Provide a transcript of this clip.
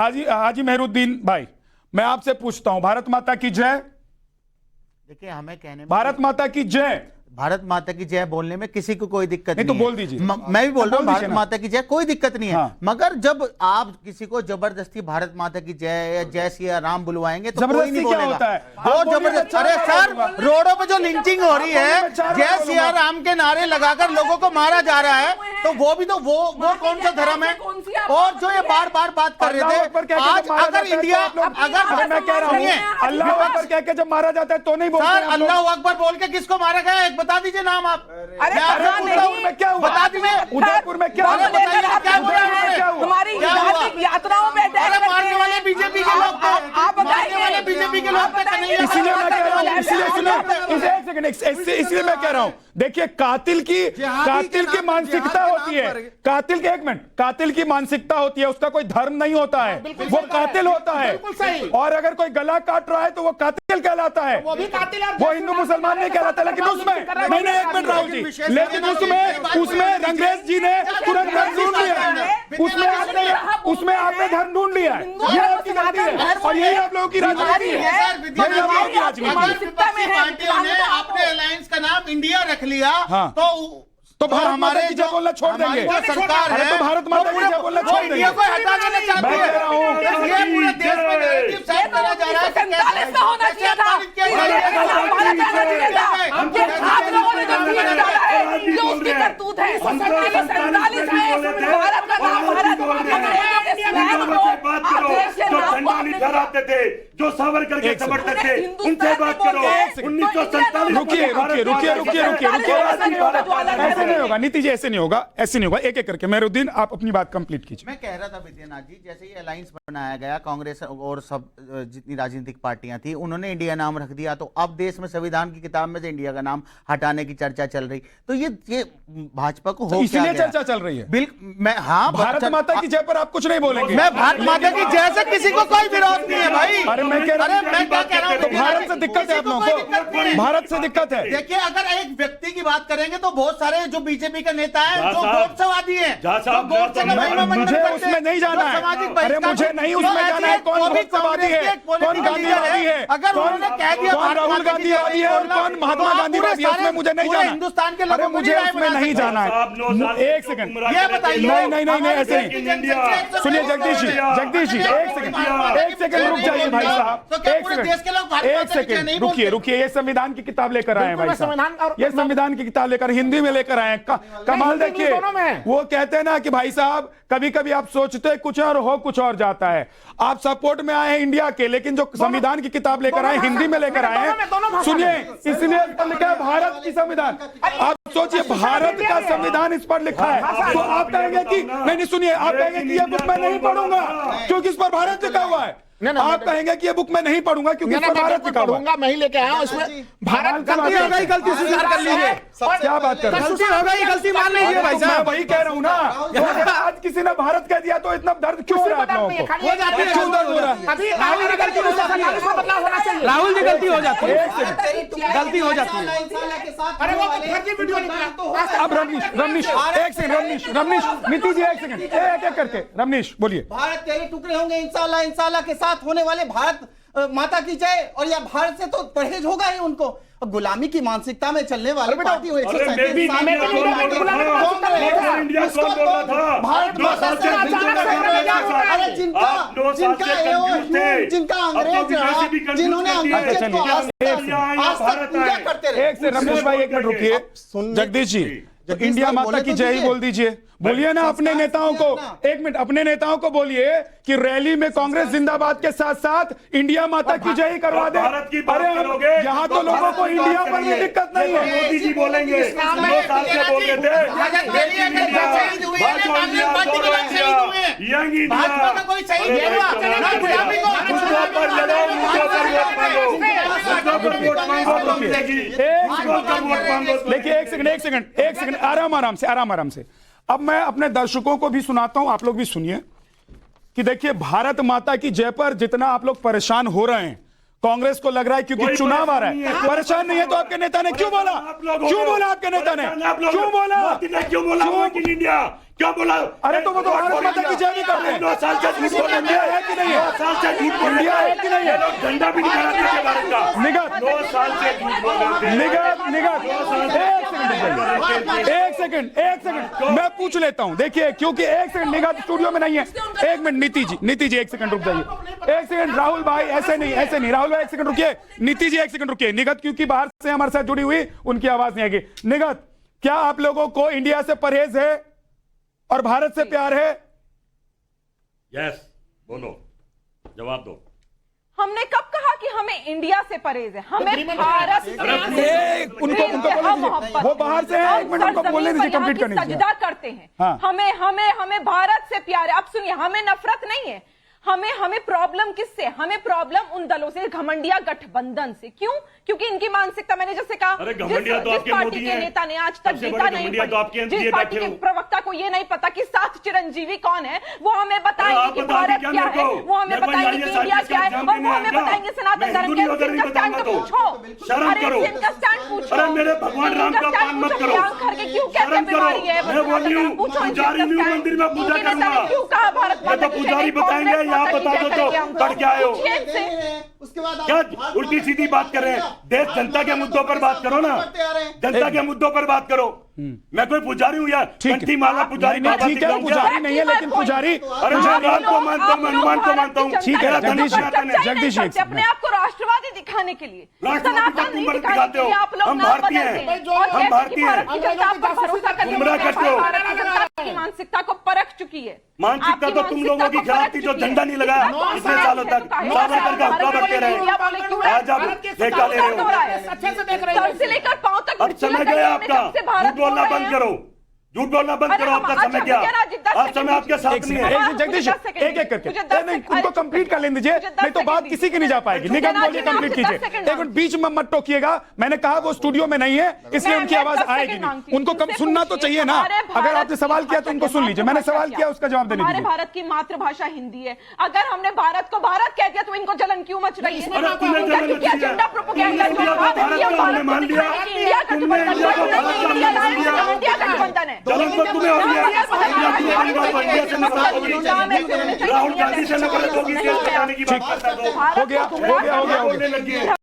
हाजी मेहरुद्दीन भाई, मैं आपसे पूछता हूं, भारत माता की जय। देखिए, हमें कहने में भारत माता की जय, भारत माता की जय बोलने में किसी को कोई दिक्कत नहीं तो है। बोल दीजिए। मैं भी बोल रहा हूँ भारत माता की जय, कोई दिक्कत नहीं है। हाँ। मगर जब आप किसी को जबरदस्ती भारत माता की जय या जय सिया राम बुलवाएंगे तो कोई नहीं क्या बोलेगा। होता है? वो जबरदस्त, अरे सर, रोडों पे जो लिंचिंग हो रही है, जय सिया राम के नारे लगाकर लोगों को मारा जा रहा है, तो वो भी तो वो कौन सा धर्म है? और जो ये बार बार बात कर रहे थे, आज अगर इंडिया, अगर मैं कह रहा हूं अल्लाह अकबर कह के जब मारा जाता है तो नहीं बोलते सर, अल्लाह अकबर बोल के किसको मारा गया है? बता दीजिए नाम आप। उदयपुर में क्या हुआ? बता दीजिए, उदयपुर में क्या हुआ? हमारी धार्मिक यात्राओं में मारने वाले बीजेपी के लोग, आप मारने वाले बीजेपी के लोग। इसलिए मैं कह रहा हूं, इसलिए सुनिए, एक सेकंड, इसलिए मैं कह रहा हूं, देखिए कातिल की मानसिकता होती है, कातिल के, एक मिनट, कातिल की मानसिकता होती है, उसका कोई धर्म नहीं होता है, वो कातिल होता है। और अगर कोई गला काट रहा है तो वो कातिल कहलाता है, वो हिंदू मुसलमान नहीं कहलाता। लेकिन उसमें नहीं, एक मिनट राहुल जी, लेकिन उसमें रंगरेज जी ने तुरंत धर्म ढूंढ लिया है, उसमें आपने धर्म ढूंढ लिया है। ये आपकी गलती है और यही आप लोगों की राजनीति है। पार्टियों ने अपने अलायंस का नाम इंडिया रख लिया, तो भारत माता की जय बोलना छोड़ देंगे। सरकार है, तो भारत माता की जय बोलना छोड़ देंगे। इंडिया को हटा देना चाहती है। ये पूरे देश में नैरेटिव सेट करा जा रहा है। 47 का होना चाहिए था। जो उसकी करतूत है, 47 है, भारत का नाम, भारत थे, जो सावरकर के समर्थक थे, उनसे बात करो। 1947 रुकिए, ऐसे नहीं होगा नीति जी, ऐसे नहीं होगा, ऐसे नहीं होगा। एक एक करके मेहरुद्दीन, आप अपनी बात कंप्लीट कीजिए। मैं कह रहा था विद्यानाथ जी, जैसे ये अलायंस बनाया गया, कांग्रेस और सब जितनी राजनीतिक पार्टियां थी, उन्होंने इंडिया नाम रख दिया, तो अब देश में संविधान की किताब में से इंडिया का नाम हटाने की चर्चा चल रही, तो ये भाजपा को हो इसलिए चर्चा चल रही है। बिल्कुल, मैं, हाँ, भारत माता की जय पर आप कुछ नहीं बोलेंगे। मैं भारत माता की जय से किसी को कोई विरोध नहीं है भाई। अरे मैं क्या कह रहा हूं, तो भारत से दिक्कत है आप लोगों को, भारत से दिक्कत है। देखिए, अगर एक व्यक्ति की बात करेंगे तो बहुत सारे जो बीजेपी के नेता हैं, जो गोडसेवादी हैं, मुझे उसमें नहीं जाना है। अरे मुझे नहीं उसमें जाना है, कौन गोडसेवादी है, कौन गांधीवादी है, अगर उन्होंने कह दिया कौन राहुल गांधीवादी है और कौन महात्मा गांधीवादी है, उसमें मुझे नहीं जाना। हिंदुस्तान के अरे मुझे उसमें नहीं जाना है। एक सेकंड, ये बताइए। नहीं, ऐसे नहीं। सुनिए जगदीश जी, एक सेकंड रुक जाइए भाई साहब, एक सेकंड रुकिए। ये संविधान की किताब लेकर आए हैं भाई साहब, ये संविधान की किताब लेकर हिंदी में लेकर आए हैं। कमाल देखिए, वो कहते हैं ना कि भाई साहब कभी कभी आप सोचते कुछ और हो कुछ और जाता है। आप सपोर्ट में आए हैं इंडिया के, लेकिन जो संविधान की किताब लेकर आए, हिंदी में लेकर आए हैं, सुनिए, इसलिए लिखा है भारत की संविधान। आप सोचिए, भारत का संविधान इस पर लिखा है, तो आप कहेंगे कि नहीं, सुनिए, आप कहेंगे कि ये बुक मैं नहीं पढ़ूंगा क्योंकि इस पर भारत लिखा हुआ है। आप कहेंगे कि ये बुक मैं नहीं पढ़ूंगा क्योंकि इस पर भारत लिखा हुआ है। मैं ही लेके आया हूं, इसमें भारत गलती हो गई, गलती स्वीकार कर लीजिए। क्या बात कर रहे हैं? गलती हो गई, गलती मान लीजिए भाई साहब। मैं वही कह रहा हूं ना, तो आज किसी ने भारत कह दिया तो इतना दर्द क्यों हो रहा है आप लोगों को? हो जाती है, क्यों दर्द हो रहा है? अभी राहुल जी गलती हो जाती है, बदलाव होना चाहिए। राहुल जी गलती हो जाती है, गलती हो जाती है। अरे वो फर्जी वीडियो निकला। अब रमनीश एक सेकंड, रमनीश नीति जी एक सेकंड, एक करके रमनीश बोलिए। भारत तेरे टुकड़े होंगे इंशाल्लाह के साथ होने वाले भारत माता की जय, और यह भारत से तो परहेज होगा ही उनको। गुलामी की मानसिकता में चलने वाले पार्टी हुए जिनका अंग्रेज, जिन्होंने एक से रमेश भाई एक मिनट रुकिए। जगदीश जी, इंडिया माता की जय ही बोल दीजिए, बोलिए ना अपने नेताओं को, एक मिनट, अपने नेताओं को बोलिए कि रैली में कांग्रेस जिंदाबाद के साथ साथ इंडिया माता की जय ही करवा दे। अरे यहाँ तो लोगों को इंडिया पर भी दिक्कत नहीं है। मोदी जी बोलेंगे, 2 साल से बोल रहे थे, यंग देखिए, एक सेकंड, आराम से। अब मैं अपने दर्शकों को भी सुनाता हूं, आप लोग भी सुनिए कि देखिए, भारत माता की जय पर जितना आप लोग परेशान हो रहे हैं, कांग्रेस को लग रहा है क्योंकि चुनाव आ रहा है। परेशान नहीं है तो आपके नेता ने क्यों बोला? आपके नेता ने क्यों बोला? क्यों बोला? इंडिया क्या बोला? अरे तो वो तो भारत माता की जय भी कर रहे हैं। 9 साल से झूठ बोल इंडिया है कि नहीं है? 9 साल से झूठ बोल इंडिया है कि नहीं है? झंडा भी नहीं लगाते थे भारत का। निगत 9 साल से झूठ बोल रहे थे। एक सेकंड मैं पूछ लेता हूं। देखिए, क्योंकि एक सेकंड निगत स्टूडियो में नहीं है। एक मिनट नीति जी एक सेकंड रुक जाइए। एक सेकंड राहुल भाई, ऐसे नहीं राहुल भाई, एक सेकंड रुकिए। नीति जी एक सेकंड रुकिए। निगत क्योंकि बाहर से हमारे साथ जुड़ी हुई, उनकी आवाज नहीं आएगी। निगत, क्या आप लोगों को इंडिया से परहेज है और भारत से प्यार है? यस, बोलो, जवाब दो। हमने कब कहा कि हमें इंडिया से परहेज है? हमें भारत से उनको बोलने, वो बाहर से है। एक मिनट उनको बोलने दीजिए, कंप्लीट करने दीजिए। सजदा करते हैं। हाँ। हमें भारत से प्यार है। अब सुनिए, हमें नफरत नहीं है। हमें प्रॉब्लम किससे? हमें प्रॉब्लम उन दलों से, घमंडिया गठबंधन से। क्यों? क्योंकि इनकी मानसिकता, मैंने जैसे कहा, अरे घमंडिया तो जिस आपके पार्टी मोदी के हैं। नेता ने आज तक सबसे गीता बड़े नहीं घमंडिया तो आपके पढ़ी, जिस लिए पार्टी बैठे के हो। प्रवक्ता को ये नहीं पता कि 7 चिरंजीवी कौन है, वो हमें अरे बताएंगे आप कि बता भारत दीजिए क्या मेरे है, को। वो हमें मेरे को बताएंगे कि ये इंडिया साइंटिस्ट क्या है, का और एग्जाम वो हमें देने बताएंगे आएगा। सनातन मैं धर्म हिंदू के वगैरह नहीं स्टैंड बताऊंगा को तो। पूछो। शर्म अरे करो। इनका स्टैंड पूछो। अरे मेरे भगवान राम का अपमान मत करो। क्यों कहते शर्म करो। बीमारी है? मैं बोल रही हूँ, पुजारी नहीं हूँ, मंदिर में पूजा करूंगा। क्यों कहा भारत ये तो पुजारी बताएंगे, या आप बता दो तो पढ़ के आए हो। उसके बाद क्या उल्टी सीधी बात कर रहे हैं? देश जनता के मुद्दों पर बात करो ना, जनता के मुद्दों पर बात करो। मैं कोई पुजारी हूँ यार? कंठी माला पुजारी बाबा ठीक है, पुजारी नहीं है, लेकिन पुजारी। अरे मैं राम को मानता हूँ, मैं हनुमान को मानता हूँ। ठीक है, जगदीश जगदीश जी, अपने आप को राष्ट्रवादी दिखाने के लिए, राष्ट्रवादी सनातन तुम नहीं बड़े दिखाने दिखाते के हो। लिए आप लोग हम नाम भारतीय बदलते हैं। हैं। और हम जैसे कि भारतीय हैं। भारत की जनता आप पर भरोसा करके गुमराह करते हो। भारत की जनता की मानसिकता को परख चुकी है। मानसिकता आपकी तो तुम लोगों की मानसिकता को खिलाफ थी, जो परख चुकी झंडा है। नहीं लगाया इतने सालों तक। सावरकर का हफ्ता बढ़ते रहे। आज आप देखा ले रहे हो। अच्छे से देख रहे सर से लेकर पांव तक अब समय गया आपका। झूठ बोलना बंद करो, झूठ बोलना बंद करो। आपका समय गया, आज समय आपके साथ नहीं है। जगदीश एक करके नहीं, उनको कंप्लीट कर लेने दीजिए, नहीं तो बात किसी की नहीं जा पाएगी। निगम बोलिए, कंप्लीट कीजिए। एक मिनट बीच में मत टोकिएगा। मैंने कहा वो स्टूडियो में नहीं है, इसलिए उनकी आवाज आएगी नहीं। उनको कम सुनना तो चाहिए ना। अगर आपने सवाल किया तो उनको सुन लीजिए। मैंने सवाल किया, उसका जवाब देने हमारे दीजिए। भारत की मातृभाषा हिंदी है। अगर हमने भारत को भारत कह दिया तो इनको जलन क्यों मच रही है? अरे तुम्हें जलन क्योंकि मची है। एजेंडा प्रोपेगेंडा तुमने इंडिया को भारत का हमने मान लिया। इंडिया तुमने इंडिया को भारत का हमने मान लिया। इंडिया गठबंधन है। जलन तो तुम्हें हो रही है। इंडिया की बनेगा तो इंडिया से नफरत होगी। राहुल गांधी से नफरत होगी। देश बचाने की बात करता तो हो गया। बोलने लगी है।